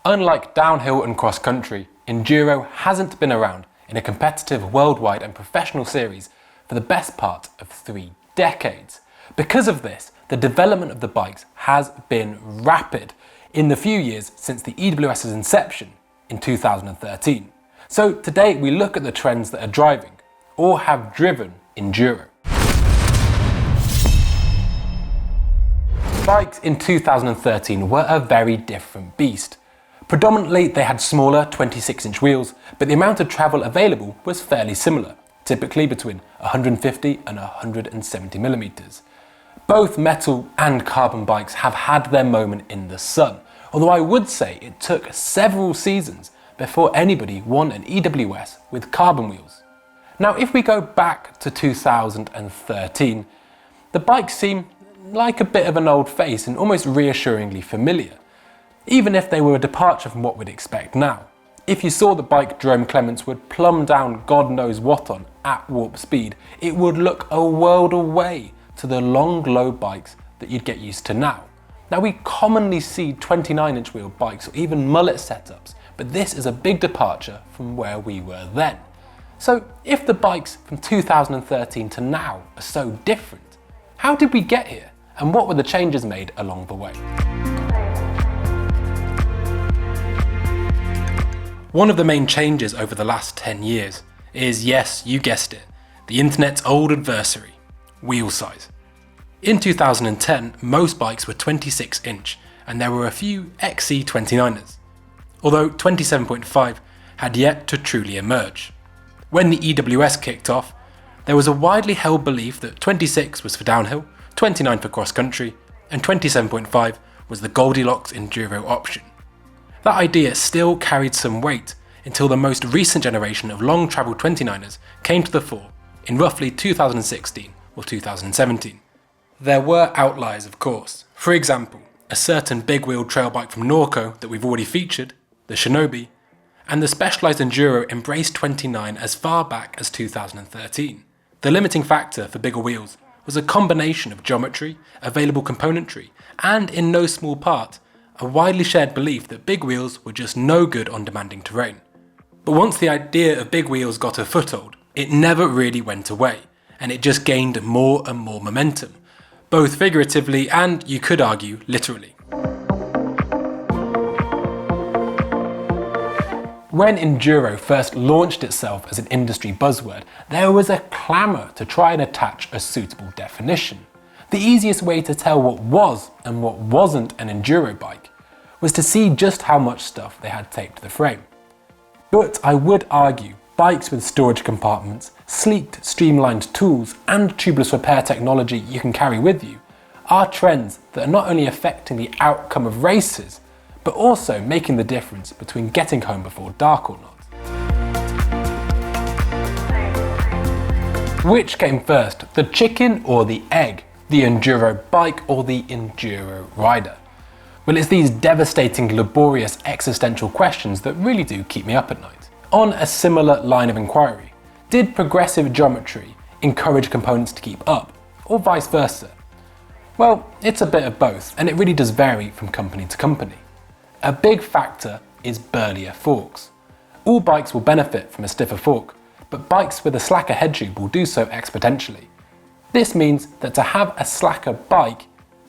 Unlike downhill and cross country, Enduro hasn't been around in a competitive worldwide and professional series for the best part of 3 decades. Because of this, the development of the bikes has been rapid in the few years since the EWS's inception in 2013. So today we look at the trends that are driving, or have driven, Enduro. Bikes in 2013 were a very different beast. Predominantly they had smaller 26-inch wheels, but the amount of travel available was fairly similar, typically between 150 and 170 millimeters. Both metal and carbon bikes have had their moment in the sun, although I would say it took several seasons before anybody won an EWS with carbon wheels. Now if we go back to 2013, the bikes seem like a bit of an old face and almost reassuringly familiar, even if they were a departure from what we'd expect now. If you saw the bike Jerome Clements would plumb down God knows what on at warp speed, it would look a world away to the long low bikes that you'd get used to now. Now we commonly see 29-inch wheel bikes or even mullet setups, but this is a big departure from where we were then. So if the bikes from 2013 to now are so different, how did we get here and what were the changes made along the way? One of the main changes over the last 10 years is, yes, you guessed it, the internet's old adversary, wheel size. In 2010, most bikes were 26-inch and there were a few XC29ers, although 27.5 had yet to truly emerge. When the EWS kicked off, there was a widely held belief that 26 was for downhill, 29 for cross country, and 27.5 was the Goldilocks Enduro option. That idea still carried some weight until the most recent generation of long travel 29ers came to the fore in roughly 2016 or 2017. There were outliers, of course. For example, a certain big-wheeled trail bike from Norco that we've already featured, the Shinobi, and the Specialized Enduro embraced 29 as far back as 2013. The limiting factor for bigger wheels was a combination of geometry, available componentry, and in no small part, a widely shared belief that big wheels were just no good on demanding terrain. But once the idea of big wheels got a foothold, it never really went away, and it just gained more and more momentum, both figuratively and, you could argue, literally. When Enduro first launched itself as an industry buzzword, there was a clamour to try and attach a suitable definition. The easiest way to tell what was and what wasn't an Enduro bike was to see just how much stuff they had taped to the frame. But I would argue bikes with storage compartments, sleeked, streamlined tools, and tubeless repair technology you can carry with you are trends that are not only affecting the outcome of races, but also making the difference between getting home before dark or not. Which came first, the chicken or the egg? The Enduro bike or the Enduro rider? Well, it's these devastating, laborious existential questions that really do keep me up at night. On a similar line of inquiry, did progressive geometry encourage components to keep up, or vice versa? Well, it's a bit of both, and it really does vary from company to company. A big factor is burlier forks. All bikes will benefit from a stiffer fork, but bikes with a slacker head tube will do so exponentially. This means that to have a slacker bike,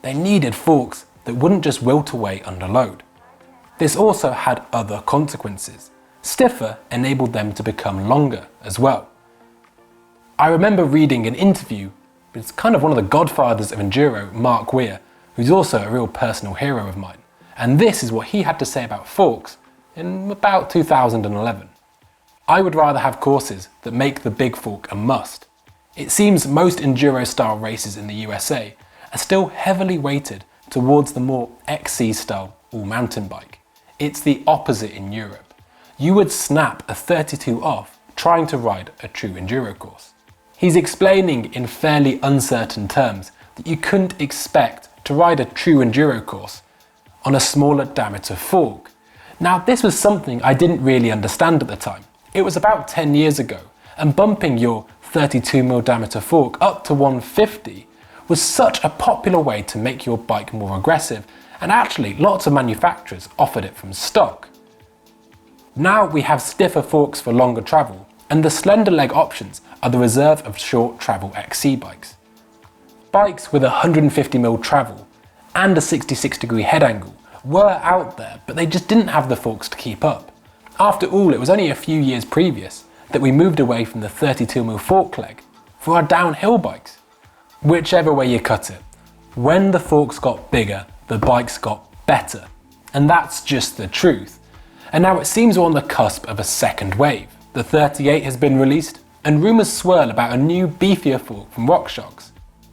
they needed forks that wouldn't just wilt away under load. This also had other consequences. Stiffer enabled them to become longer as well. I remember reading an interview with kind of one of the godfathers of Enduro, Mark Weir, who's also a real personal hero of mine. And this is what he had to say about forks in about 2011. I would rather have courses that make the big fork a must. It seems most Enduro-style races in the USA are still heavily weighted towards the more XC-style all-mountain bike. It's the opposite in Europe. You would snap a 32 off trying to ride a true Enduro course. He's explaining in fairly uncertain terms that you couldn't expect to ride a true Enduro course on a smaller diameter fork. Now this was something I didn't really understand at the time. It was about 10 years ago, and bumping your 32mm diameter fork up to 150 was such a popular way to make your bike more aggressive and actually lots of manufacturers offered it from stock. Now we have stiffer forks for longer travel, and the slender leg options are the reserve of short travel XC bikes. Bikes with 150mm travel and a 66-degree head angle were out there, but they just didn't have the forks to keep up. After all, it was only a few years previous that we moved away from the 32mm fork leg for our downhill bikes. Whichever way you cut it, when the forks got bigger, the bikes got better. And that's just the truth. And now it seems we're on the cusp of a second wave. The 38 has been released, and rumours swirl about a new beefier fork from RockShox.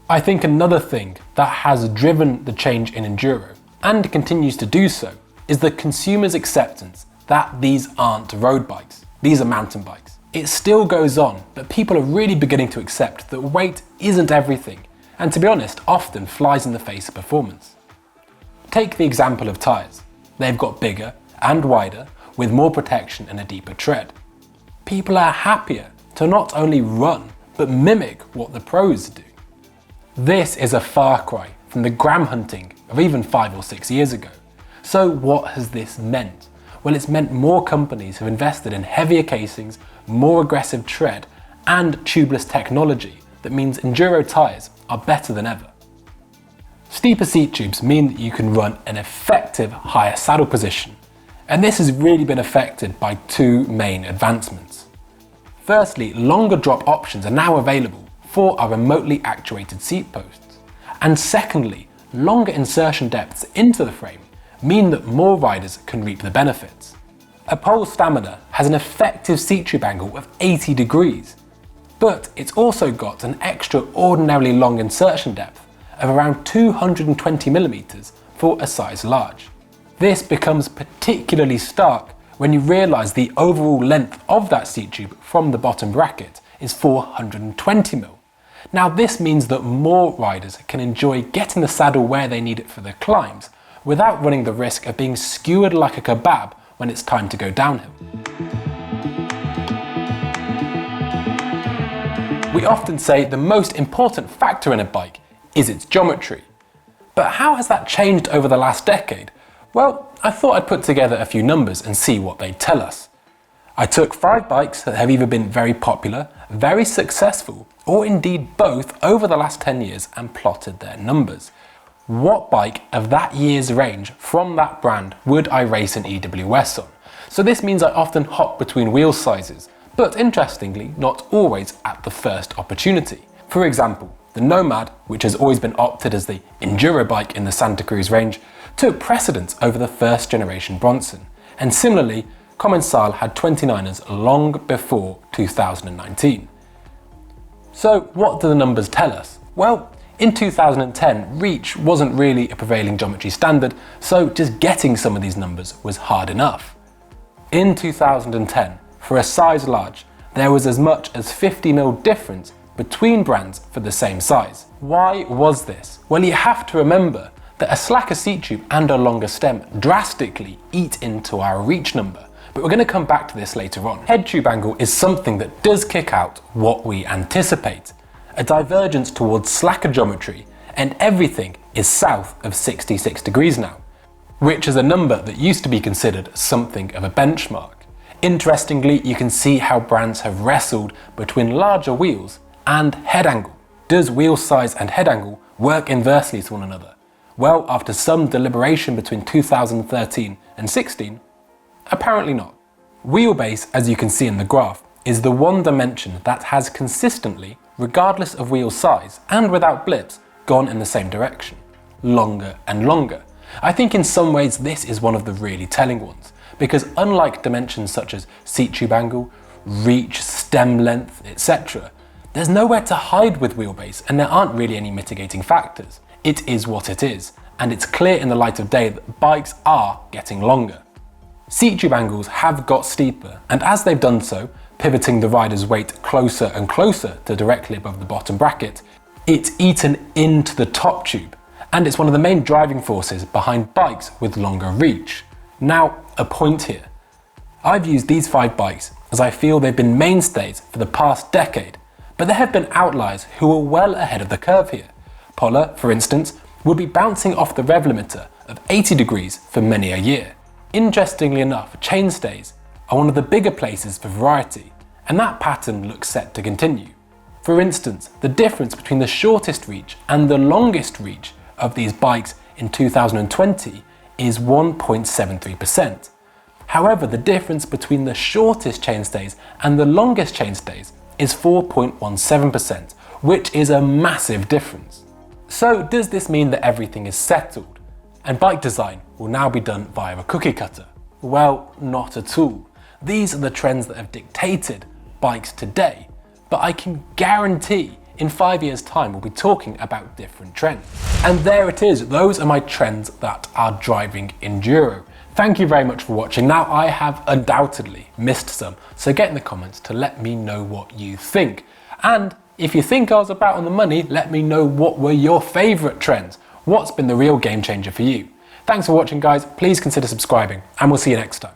I think another thing that has driven the change in Enduro, and continues to do so, is the consumer's acceptance that these aren't road bikes, these are mountain bikes. It still goes on, but people are really beginning to accept that weight isn't everything, and to be honest, often flies in the face of performance. Take the example of tyres. They've got bigger and wider, with more protection and a deeper tread. People are happier to not only run, but mimic what the pros do. This is a far cry from the gram hunting of even 5 or 6 years ago. So what has this meant? Well, it's meant more companies have invested in heavier casings, more aggressive tread, and tubeless technology that means Enduro tyres are better than ever. Steeper seat tubes mean that you can run an effective higher saddle position, and this has really been affected by two main advancements. Firstly, longer drop options are now available for our remotely actuated seat posts, and secondly, longer insertion depths into the frame mean that more riders can reap the benefits. A pole stamina has an effective seat tube angle of 80 degrees, but it's also got an extraordinarily long insertion depth of around 220mm for a size large. This becomes particularly stark when you realise the overall length of that seat tube from the bottom bracket is 420mm. Now this means that more riders can enjoy getting the saddle where they need it for their climbs, without running the risk of being skewered like a kebab when it's time to go downhill. We often say the most important factor in a bike is its geometry. But how has that changed over the last decade? Well, I thought I'd put together a few numbers and see what they tell us. I took 5 bikes that have either been very popular, very successful, or indeed both over the last 10 years and plotted their numbers. What bike of that year's range from that brand would I race an EWS on? So this means I often hop between wheel sizes, but interestingly, not always at the first opportunity. For example, the Nomad, which has always been opted as the Enduro bike in the Santa Cruz range, took precedence over the first generation Bronson. And similarly, Commencal had 29ers long before 2019. So what do the numbers tell us? Well, in 2010, reach wasn't really a prevailing geometry standard, so just getting some of these numbers was hard enough. In 2010, for a size large, there was as much as 50mm difference between brands for the same size. Why was this? Well, you have to remember that a slacker seat tube and a longer stem drastically eat into our reach number, but we're going to come back to this later on. Head tube angle is something that does kick out what we anticipate. A divergence towards slacker geometry, and everything is south of 66 degrees now, which is a number that used to be considered something of a benchmark. Interestingly, you can see how brands have wrestled between larger wheels and head angle. Does wheel size and head angle work inversely to one another? Well, after some deliberation between 2013 and 16, apparently not. Wheelbase, as you can see in the graph, is the one dimension that has consistently, regardless of wheel size and without blips, gone in the same direction, longer and longer. I think in some ways this is one of the really telling ones, because unlike dimensions such as seat tube angle, reach, stem length, etc., there's nowhere to hide with wheelbase and there aren't really any mitigating factors. It is what it is, and it's clear in the light of day that bikes are getting longer. Seat tube angles have got steeper, and as they've done so, pivoting the rider's weight closer and closer to directly above the bottom bracket, it's eaten into the top tube, and it's one of the main driving forces behind bikes with longer reach. Now, a point here. I've used these 5 bikes as I feel they've been mainstays for the past decade, but there have been outliers who are well ahead of the curve here. Polar, for instance, would be bouncing off the rev limiter of 80 degrees for many a year. Interestingly enough, chainstays are one of the bigger places for variety, and that pattern looks set to continue. For instance, the difference between the shortest reach and the longest reach of these bikes in 2020 is 1.73%. However, the difference between the shortest chainstays and the longest chainstays is 4.17%, which is a massive difference. So does this mean that everything is settled and bike design will now be done via a cookie cutter? Well, not at all. These are the trends that have dictated bikes today, but I can guarantee in 5 years' time we'll be talking about different trends. And there it is, those are my trends that are driving enduro. Thank you very much for watching. Now, I have undoubtedly missed some, so get in the comments to let me know what you think. And if you think I was about on the money, let me know what were your favourite trends. What's been the real game changer for you? Thanks for watching, guys. Please consider subscribing, and we'll see you next time.